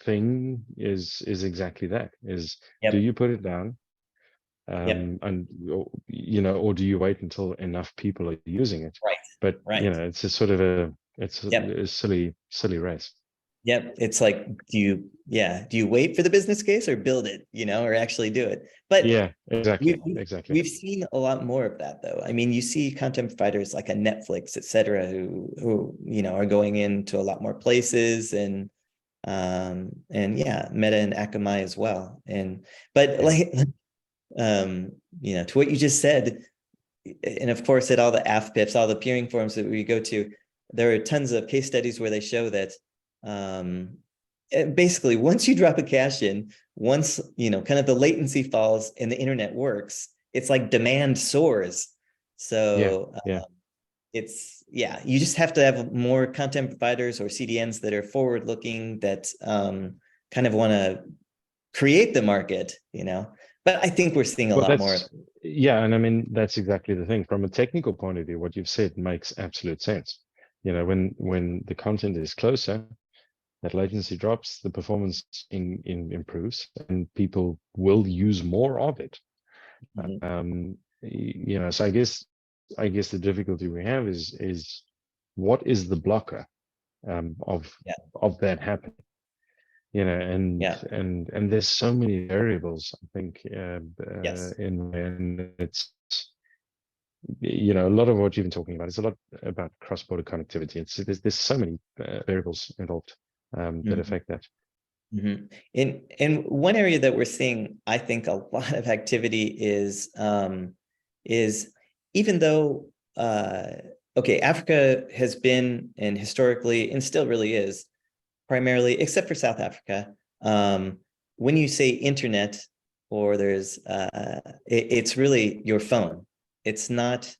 thing is exactly that. Do you put it down, and or do you wait until enough people are using it? Right. But it's a sort of a silly race. Yep. It's like, do you wait for the business case or build it, or actually do it? But yeah, exactly. We've seen a lot more of that, though. I mean, you see content providers like a Netflix, et cetera, who are going into a lot more places, and Meta and Akamai as well. To what you just said, and of course at all the AFPIPs, all the peering forums that we go to, there are tons of case studies where they show that basically once you drop a cache in, once kind of the latency falls and the internet works, it's like demand soars. So you just have to have more content providers or CDNs that are forward looking, that kind of want to create the market, but I think we're seeing a lot more. Yeah, and I mean, that's exactly the thing. From a technical point of view, what you've said makes absolute sense. When the content is closer, that latency drops, the performance improves, and people will use more of it. So I guess the difficulty we have is what is the blocker of that happening? And there's so many variables, I think, and it's a lot of what you've been talking about is a lot about cross-border connectivity. There's so many variables involved that affect that. In one area that we're seeing, I think, a lot of activity is even though Africa has been, and historically and still really is, primarily, except for South Africa, when you say internet, or there's it's really your phone. It's not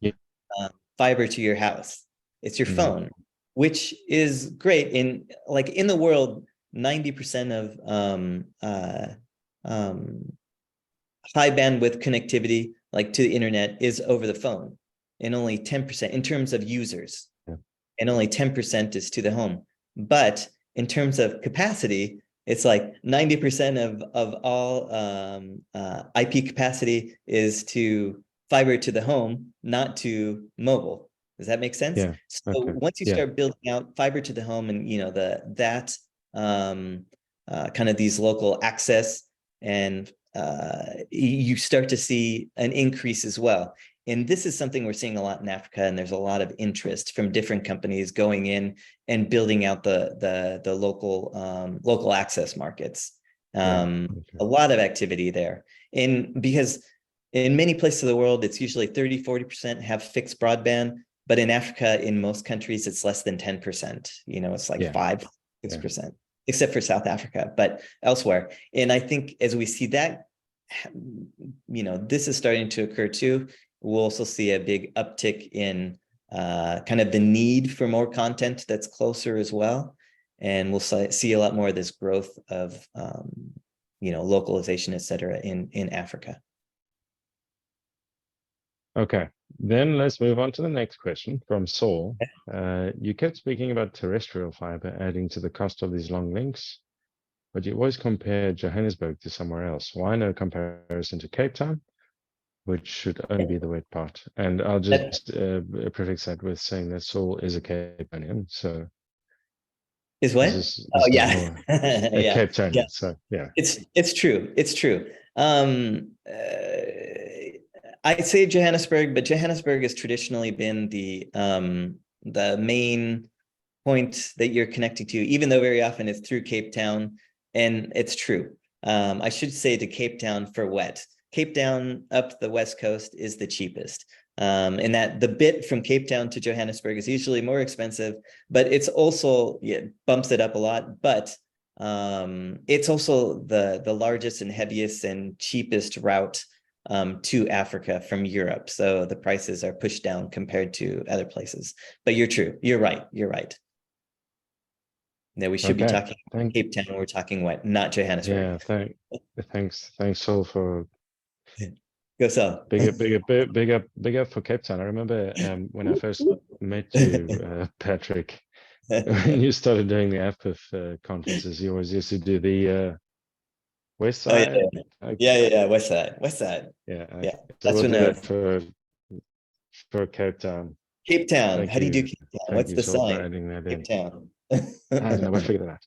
fiber to your house. It's your phone, which is great. In the world, 90% of high bandwidth connectivity, like to the internet, is over the phone, and only 10% in terms of users, and only 10% is to the home. But in terms of capacity, it's like 90% of all IP capacity is to fiber to the home, not to mobile. Does that make sense? Yeah. So once you start building out fiber to the home, and kind of these local access, and you start to see an increase as well. And this is something we're seeing a lot in Africa, and there's a lot of interest from different companies going in and building out the local access markets. A lot of activity there. And because in many places of the world, it's usually 30-40% have fixed broadband, but in Africa, in most countries, it's less than 10%. It's like 5-6%, except for South Africa, but elsewhere. And I think as we see that, this is starting to occur too. We'll also see a big uptick in kind of the need for more content that's closer as well. And we'll see a lot more of this growth of, localization, et cetera, in Africa. Okay, then let's move on to the next question from Saul. You kept speaking about terrestrial fiber adding to the cost of these long links, but you always compare Johannesburg to somewhere else. Why no comparison to Cape Town, which should only be the wet part? And I'll just prefix that with saying that Saul is a Cape Townian, so is what? This oh is yeah, more a yeah, Cape Townian. yeah. So yeah, it's true. It's true. I'd say Johannesburg, but Johannesburg has traditionally been the main point that you're connecting to, even though very often it's through Cape Town, and it's true. I should say to Cape Town for wet. Cape Town up the west coast is the cheapest. And that the bit from Cape Town to Johannesburg is usually more expensive, but it's also, bumps it up a lot, but it's also the largest and heaviest and cheapest route to Africa from Europe. So the prices are pushed down compared to other places. But you're true. You're right. You're right. Yeah, we should be talking Cape Town when we're talking wet, not Johannesburg. Yeah, thanks, Saul, for go Saul. big up for Cape Town. I remember when I first met you, Patrick, when you started doing the AFIF conferences, you always used to do the west side. Yeah, west side. Yeah, So we'll do that for Cape Town. Cape Town. How do you do Cape Town? What's the sign? For adding that Cape in. Town. I don't know. We'll figure that out.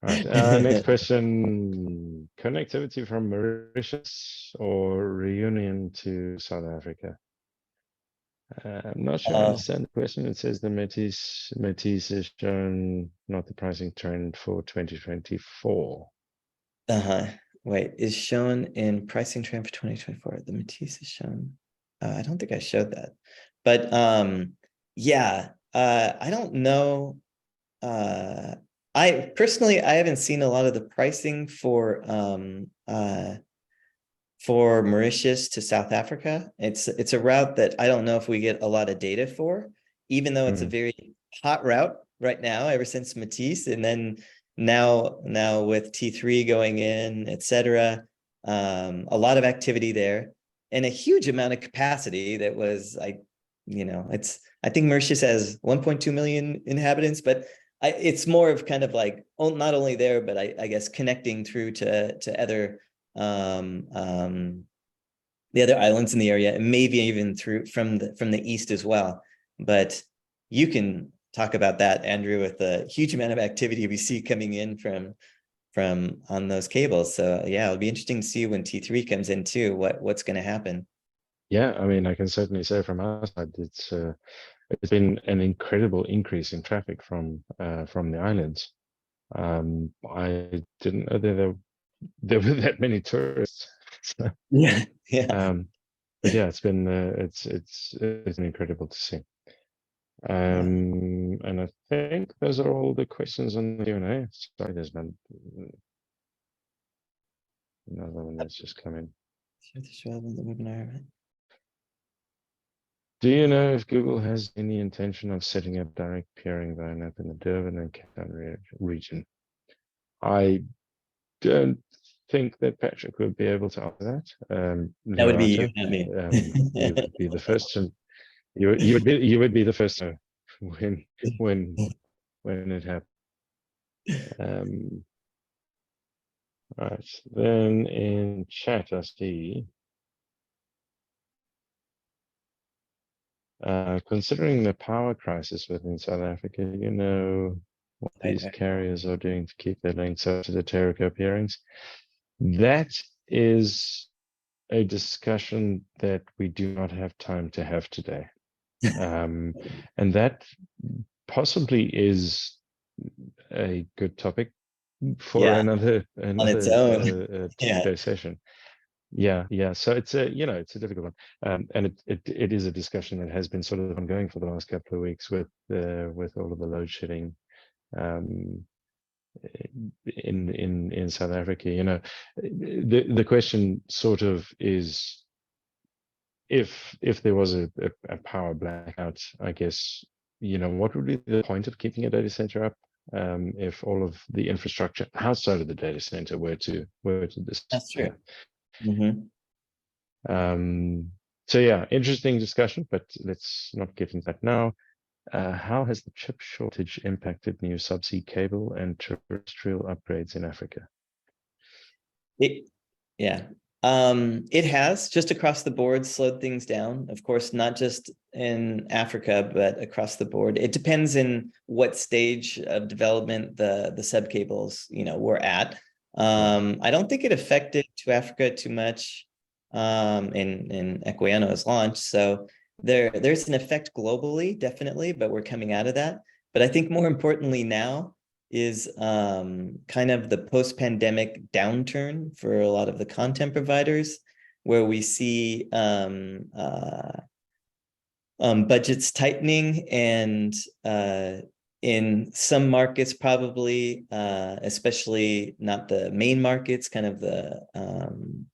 All right. Next question: connectivity from Mauritius or Reunion to South Africa? I'm not sure I understand the question. It says the Métis is shown, not the pricing trend for 2024. Wait, is shown in pricing trend for 2024. The Métis is shown. I don't think I showed that, but yeah, I don't know. I personally haven't seen a lot of the pricing for Mauritius to South Africa. It's a route that I don't know if we get a lot of data for, even though it's a very hot route right now, ever since Métis, and then now with T3 going in, etc. A lot of activity there and a huge amount of capacity that was, I think Mauritius has 1.2 million inhabitants, but it's more of kind of like not only there, but I guess connecting through to other the other islands in the area, and maybe even through from the east as well. But you can talk about that, Andrew, with the huge amount of activity we see coming in from on those cables. So yeah, it'll be interesting to see when T3 comes in too, what's going to happen. Yeah, I mean, I can certainly say from our side, it's been an incredible increase in traffic from the islands. I didn't know there were that many tourists. Yeah. But yeah, it's been incredible to see. And I think those are all the questions on the Q&A. Sorry, there's another one that's just come in. Do you know if Google has any intention of setting up direct peering zone up in the Durban and Cape Town region? I don't think that Patrick would be able to answer that. That would be you, not me. You would be the first to. You would be the first to when it happened. Right, then in chat I see. Considering the power crisis within South Africa, you know what these carriers are doing to keep their links up to the Teraco peerings. That is a discussion that we do not have time to have today. And that possibly is a good topic for another on its own Tuesday session. Yeah. So it's a difficult one, and it is a discussion that has been sort of ongoing for the last couple of weeks with all of the load shedding in South Africa. The question sort of is, if there was a power blackout, I guess, what would be the point of keeping a data center up if all of the infrastructure outside of the data center were to That's true. disappear? Mm-hmm. So yeah, interesting discussion, but let's not get into that now. How has the chip shortage impacted new subsea cable and terrestrial upgrades in Africa? Yeah. It has just across the board slowed things down. Of course, not just in Africa, but across the board. It depends in what stage of development the subcables, were at. I don't think it affected to Africa too much in Equiano's launch. So there's an effect globally, definitely, but we're coming out of that. But I think more importantly now is kind of the post-pandemic downturn for a lot of the content providers, where we see budgets tightening, and in some markets probably, especially not the main markets, kind of the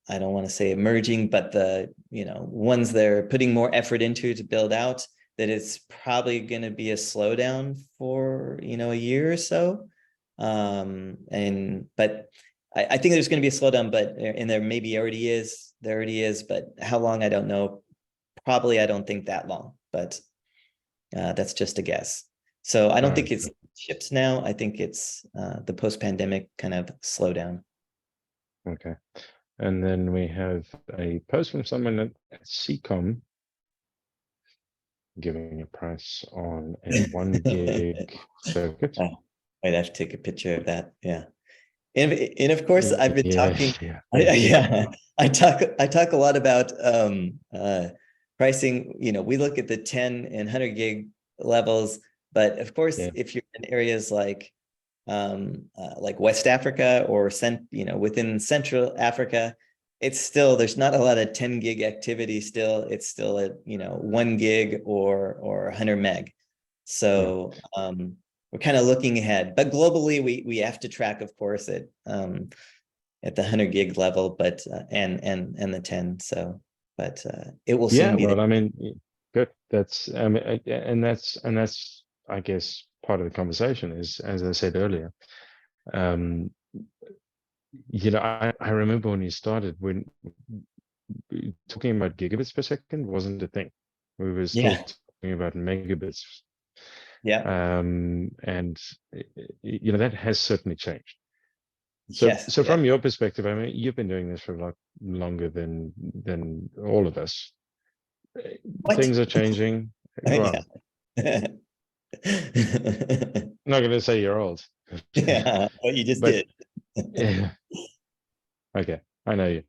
I don't want to say emerging, but the ones they're putting more effort into to build out, that it's probably going to be a slowdown for a year or so. But I think there's going to be a slowdown, and there maybe already is. There already is, but how long, I don't know. Probably, I don't think that long, but that's just a guess. So I don't think it's chips now. I think it's the post-pandemic kind of slowdown. Okay. And then we have a post from someone at CCOM giving a price on a 1 gig circuit. I'd have to take a picture of that. Yeah. And of course, I've been talking. Yeah. I talk a lot about pricing. We look at the 10 and 100 gig levels, but of course, if you're in areas like West Africa or within Central Africa, it's still, there's not a lot of 10 gig activity still. It's still at 1 gig or 100 meg. So we're kind of looking ahead, but globally we have to track, of course, at the 100 gig level, but and the 10. So, but it will soon be. Well, I mean, good. That's and that's I guess part of the conversation is, as I said earlier. I remember when you started, when talking about gigabits per second wasn't a thing. We were still talking about megabits. Yeah. And that has certainly changed. So from your perspective, I mean, you've been doing this for a lot longer than all of us. Things are changing. Well, I'm not going to say you're old. Yeah, what you just did. Yeah. Okay, I know you.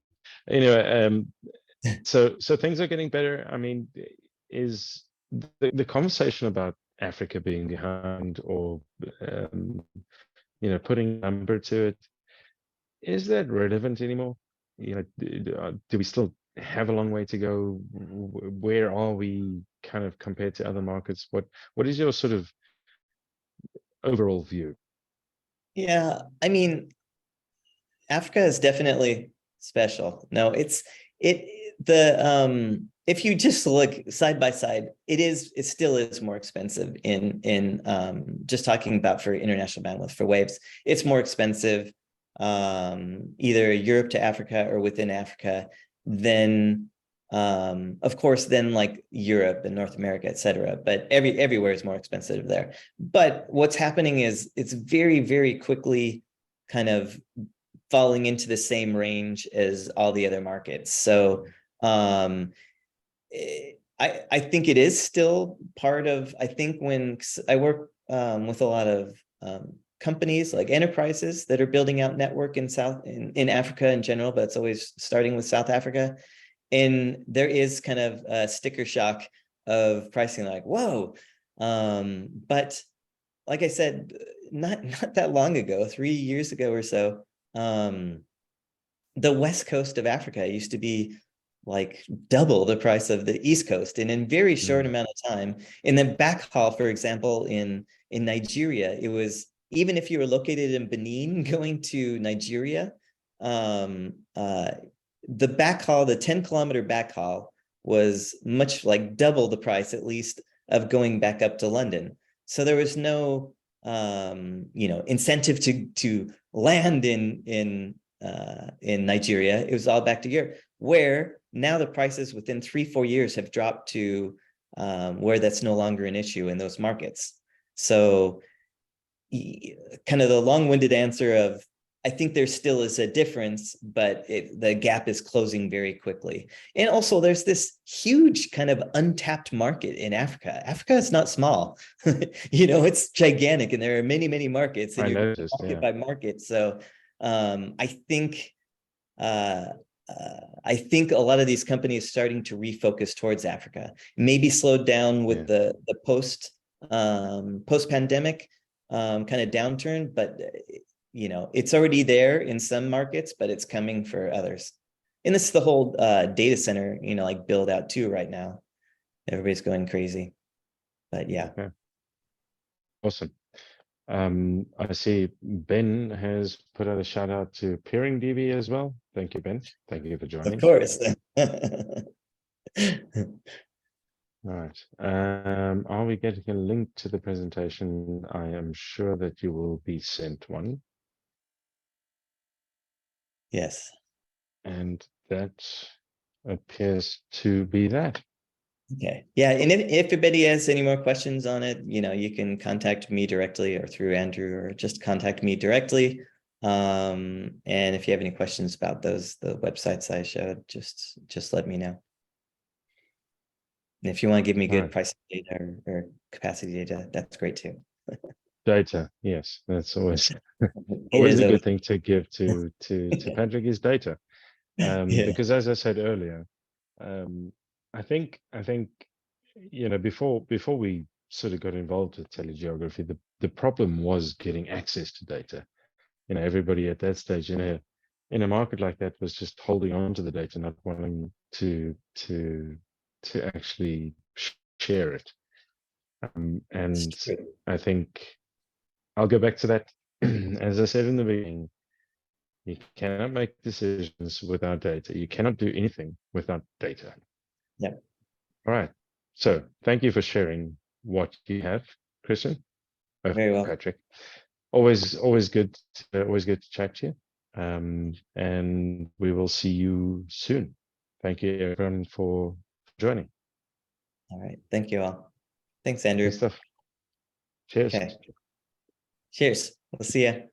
Anyway, so things are getting better. I mean, is the conversation about Africa being behind, or putting a number to it, is that relevant anymore? Do we still have a long way to go? Where are we kind of compared to other markets? What is your sort of overall view? Yeah, I mean, Africa is definitely special. No, if you just look side by side, it still is more expensive in just talking about for international bandwidth for waves. It's more expensive either Europe to Africa or within Africa than of course then like Europe and North America, etc. But everywhere is more expensive there. But what's happening is it's very, very quickly kind of falling into the same range as all the other markets. So I think it is still part of, I think when I work with a lot of companies like enterprises that are building out network in Africa in general, but it's always starting with South Africa. And there is kind of a sticker shock of pricing, like, whoa. But like I said, not that long ago, 3 years ago or so, the west coast of Africa used to be like double the price of the East Coast, and in very short amount of time. In the backhaul, for example, in Nigeria, it was, even if you were located in Benin going to Nigeria, the backhaul, the 10-kilometer backhaul was much like double the price, at least, of going back up to London. So there was no incentive to land in Nigeria. It was all back to Europe, where now the prices within 3-4 years have dropped to where that's no longer an issue in those markets. So kind of the long-winded answer of, I think there still is a difference, but the gap is closing very quickly. And also there's this huge kind of untapped market in Africa. Africa is not small, it's gigantic, and there are many, many markets, and you're market by market. So I think a lot of these companies starting to refocus towards Africa, maybe slowed down with the post-pandemic kind of downturn, but it's already there in some markets, but it's coming for others. And this is the whole data center, like build out too right now. Everybody's going crazy, but yeah. Okay. Awesome. I see Ben has put out a shout out to PeeringDB as well. Thank you, Ben. Thank you for joining. Of course. All right. Are we getting a link to the presentation? I am sure that you will be sent one. Yes. And that appears to be that. Okay. Yeah. And if anybody has any more questions on it, you can contact me directly or through Andrew, or just contact me directly. And if you have any questions about the websites I showed, just let me know. And if you want to give me good pricing data or capacity data, that's great too. Data, yes, that's always always a good thing to give to Patrick, is data. Because as I said earlier, I think before we sort of got involved with telegeography, the problem was getting access to data. Everybody at that stage in a market like that was just holding on to the data, not wanting to actually share it. And I think I'll go back to that. As I said in the beginning, you cannot make decisions without data. You cannot do anything without data. Yeah. All right. So thank you for sharing what you have, Christian. Very well, Patrick. Always good to chat to you. And we will see you soon. Thank you, everyone, for joining. All right. Thank you all. Thanks, Andrew. Good stuff. Cheers. Okay. Cheers. We'll see you.